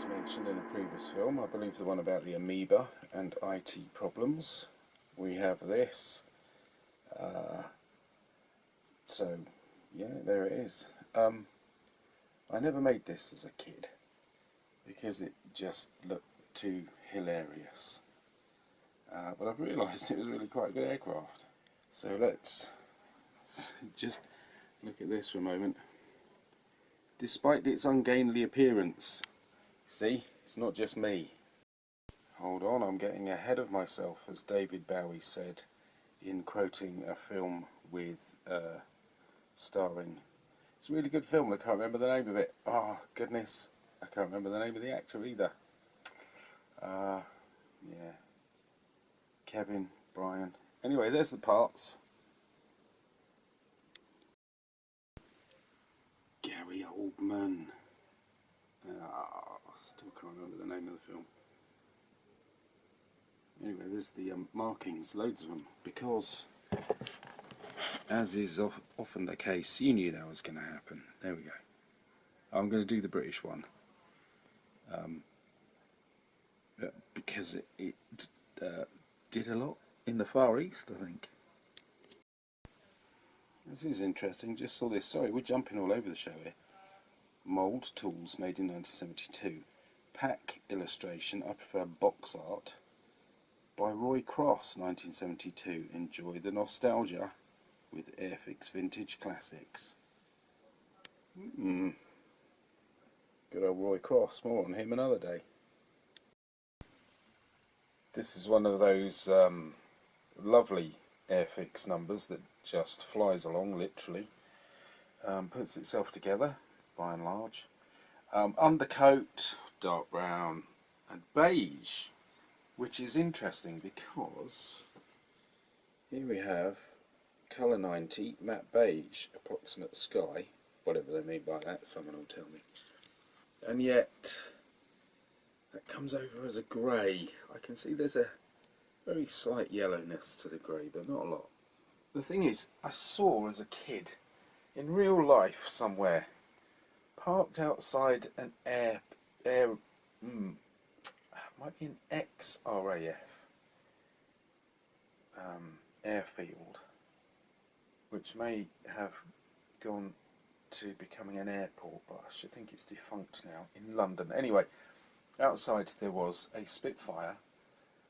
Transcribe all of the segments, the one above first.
as mentioned in a previous film, I believe the one about the amoeba and IT problems, we have this. So, yeah, there it is. I never made this as a kid because it just looked too hilarious. But I've realised it was really quite a good aircraft. So let's just look at this for a moment. Despite its ungainly appearance, see, it's not just me. Hold on, I'm getting ahead of myself, as David Bowie said in quoting a film with starring. It's a really good film, I can't remember the name of it. Oh goodness, I can't remember the name of the actor either. Yeah, Kevin, Brian. Anyway, there's the parts. Gary Oldman. I still can't remember the name of the film. Anyway, there's the markings, loads of them, because, as is often the case, you knew that was going to happen. There we go. I'm going to do the British one, because it did a lot in the Far East, I think. This is interesting, just saw this, sorry, we're jumping all over the show here. Mould tools made in 1972. Pack illustration, I prefer box art, by Roy Cross, 1972. Enjoy the nostalgia with Airfix Vintage Classics. Good old Roy Cross, more on him another day. This is one of those lovely Airfix numbers that just flies along, literally. Puts itself together, by and large. Undercoat, dark brown and beige, which is interesting because here we have colour 90, matte beige, approximate sky, whatever they mean by that, someone will tell me. And yet that comes over as a grey. I can see there's a very slight yellowness to the grey, but not a lot. The thing is, I saw as a kid, in real life somewhere, parked outside an might be an ex-RAF airfield, which may have gone to becoming an airport, but I should think it's defunct now, in London. Anyway, outside there was a Spitfire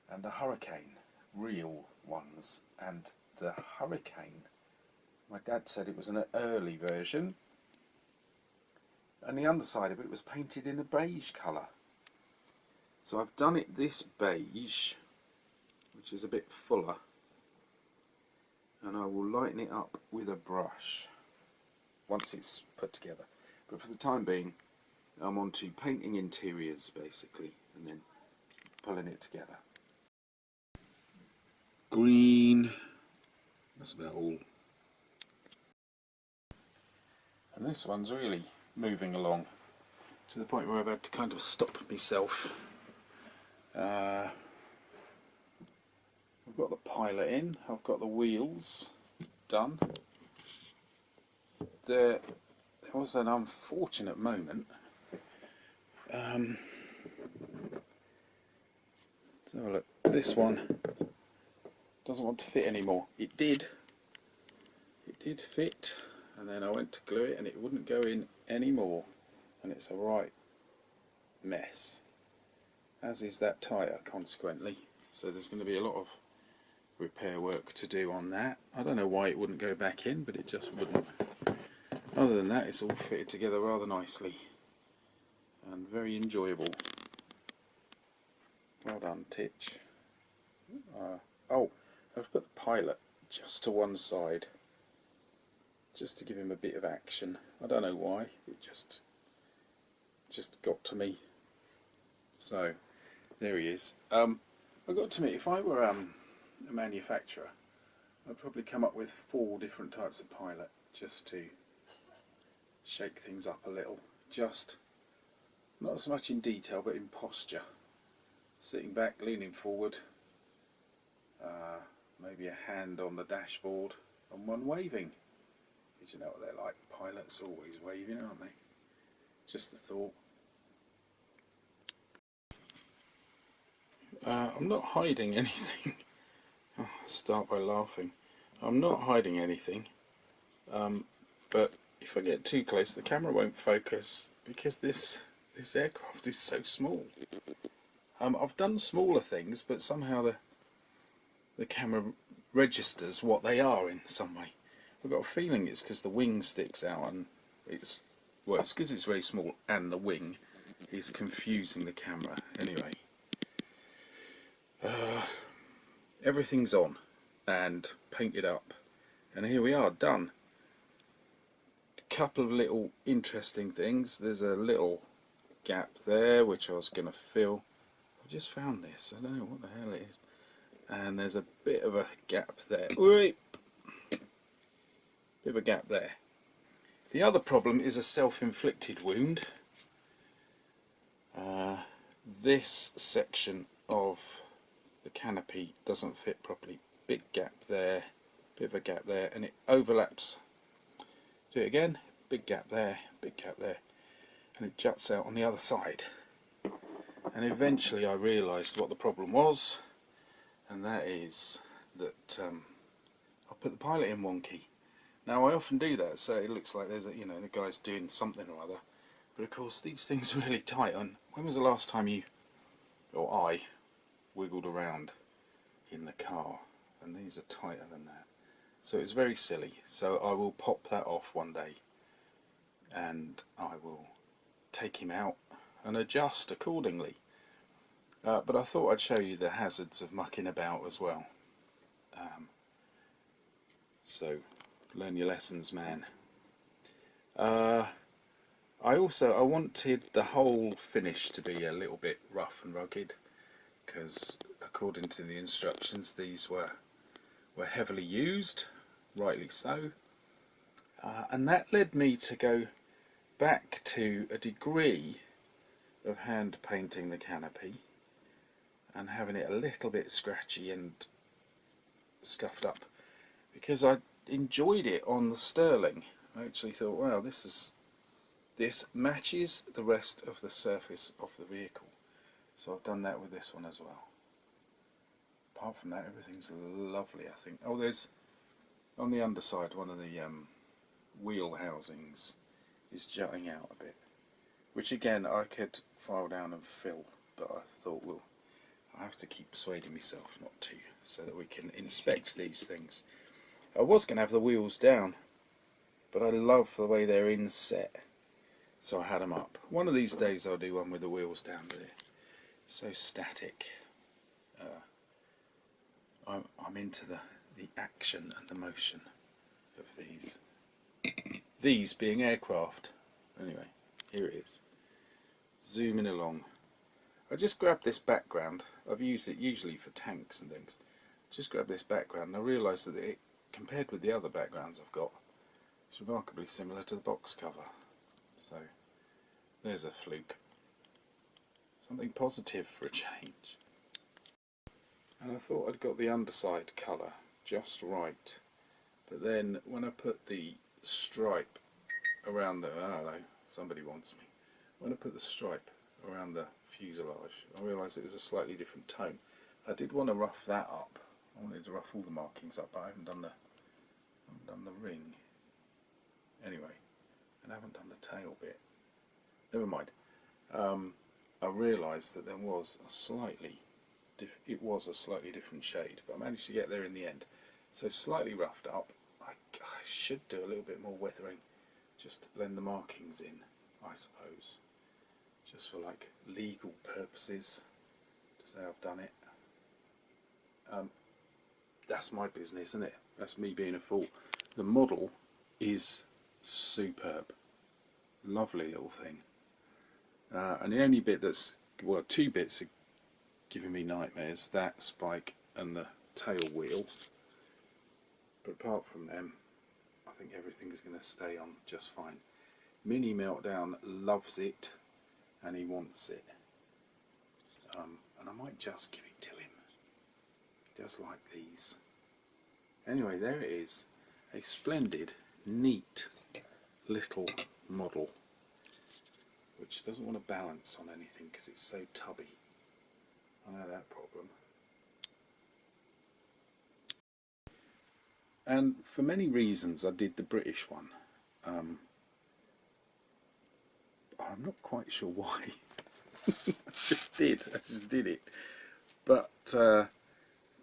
and a Hurricane, real ones, and the Hurricane, my dad said it was an early version, and the underside of it was painted in a beige colour. So I've done it this beige, which is a bit fuller, and I will lighten it up with a brush once it's put together. But for the time being, I'm on to painting interiors basically, and then pulling it together. Green, that's about all. And this one's really moving along to the point where I've had to kind of stop myself. I've got the pilot in, I've got the wheels done. There was an unfortunate moment. Let's have a look. This one doesn't want to fit anymore. It did fit, and then I went to glue it and it wouldn't go in anymore, and it's a right mess, as is that tyre consequently. So there's going to be a lot of repair work to do on that. I don't know why it wouldn't go back in, but it just wouldn't. Other than that, it's all fitted together rather nicely and very enjoyable. Well done, Titch. Oh, I've put the pilot just to one side, just to give him a bit of action. I don't know why, it just got to me. So there he is. I got to admit, if I were a manufacturer, I'd probably come up with 4 different types of pilot, just to shake things up a little. Just not so much in detail, but in posture. Sitting back, leaning forward, maybe a hand on the dashboard and one waving. Because you know what they're like, pilots are always waving, aren't they? Just the thought. I'm not hiding anything. I'll start by laughing. I'm not hiding anything, but if I get too close the camera won't focus because this aircraft is so small. I've done smaller things, but somehow the camera registers what they are in some way. I've got a feeling it's because the wing sticks out, and it's because it's very small and the wing is confusing the camera. Anyway, everything's on and painted up, and here we are, done. A couple of little interesting things. There's a little gap there which I was going to fill. I've just found this, I don't know what the hell it is. And there's a bit of a gap there. Bit of a gap there. The other problem is a self-inflicted wound. This section of the canopy doesn't fit properly. Big gap there, bit of a gap there, and it overlaps. Do it again. Big gap there, and it juts out on the other side. And eventually I realised what the problem was, and that is that I put the pilot in wonky. Now I often do that, so it looks like there's the guy's doing something or other, but of course these things are really tight. And when was the last time you or I wiggled around in the car? And these are tighter than that, so it's very silly. So I will pop that off one day, and I will take him out and adjust accordingly. But I thought I'd show you the hazards of mucking about as well. So learn your lessons, man. I wanted the whole finish to be a little bit rough and rugged, because according to the instructions these were heavily used, rightly so, and that led me to go back to a degree of hand painting the canopy and having it a little bit scratchy and scuffed up, because I enjoyed it on the Sterling. I actually thought, wow, this matches the rest of the surface of the vehicle, so I've done that with this one as well. Apart from that, everything's lovely, I think. Oh, there's on the underside one of the wheel housings is jutting out a bit, which again I could file down and fill, but I thought, well, I have to keep persuading myself not to, so that we can inspect these things. I was going to have the wheels down, but I love the way they're inset, so I had them up. One of these days I'll do one with the wheels down, but they're so static. I'm into the action and the motion of these. These being aircraft. Anyway, here it is. Zooming along. I just grabbed this background. I've used it usually for tanks and things. Just grabbed this background and I realised that it, compared with the other backgrounds I've got, it's remarkably similar to the box cover. So there's a fluke. Something positive for a change. And I thought I'd got the underside colour just right, but then when I put the stripe around the, hello, somebody wants me. When I put the stripe around the fuselage, I realised it was a slightly different tone. I did want to rough that up. I wanted to rough all the markings up, but I haven't done the ring. Anyway, and I haven't done the tail bit. Never mind. I realised that there was a slightly different shade, but I managed to get there in the end. So slightly roughed up. I should do a little bit more weathering, just to blend the markings in, I suppose, just for like legal purposes, to say I've done it. That's my business, isn't it? That's me being a fool. The model is superb, lovely little thing, and the only bit that's, well, two bits are giving me nightmares, that spike and the tail wheel, but apart from them I think everything's going to stay on just fine. Mini Meltdown loves it and he wants it, and I might just give it to him. He does like these. Anyway, there it is, a splendid, neat little model which doesn't want to balance on anything because it's so tubby. I know that problem. And for many reasons I did the British one. I'm not quite sure why. I just did it. But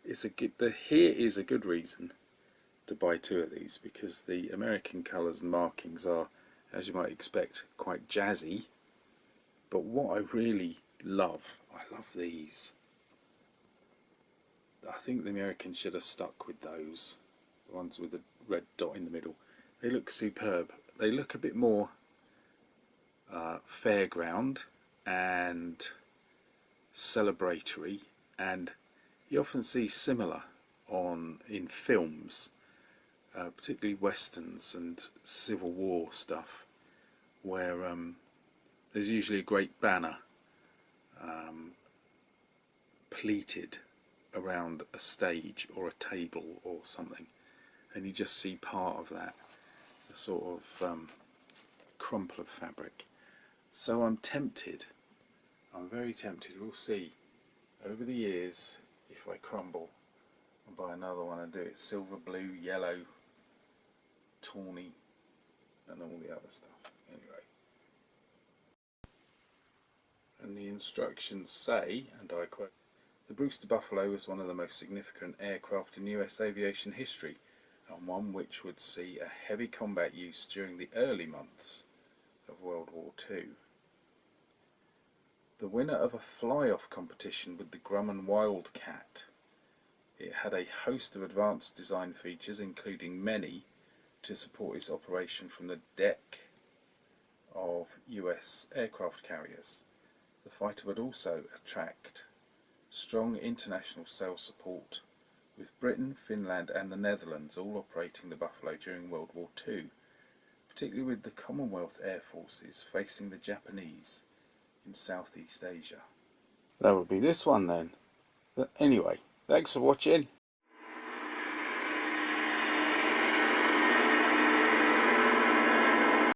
it's a good. Here is a good reason to buy two of these, because the American colours and markings are, as you might expect, quite jazzy. But what I really love, I love these. I think the Americans should have stuck with those, the ones with the red dot in the middle. They look superb. They look a bit more fairground and celebratory, and you often see similar in films, particularly westerns and Civil War stuff, where there's usually a great banner pleated around a stage or a table or something, and you just see part of that, the sort of crumple of fabric. So I'm tempted, I'm very tempted, we'll see over the years if I crumble and buy another one and do it silver, blue, yellow, tawny and all the other stuff. Anyway, and the instructions say, and I quote, "The Brewster Buffalo was one of the most significant aircraft in US aviation history, and one which would see a heavy combat use during the early months of World War II. The winner of a fly-off competition with the Grumman Wildcat. It had a host of advanced design features, including many to support its operation from the deck of US aircraft carriers. The fighter would also attract strong international sales support, with Britain, Finland and the Netherlands all operating the Buffalo during World War II, particularly with the Commonwealth Air Forces facing the Japanese in Southeast Asia." That would be this one then. But anyway, thanks for watching.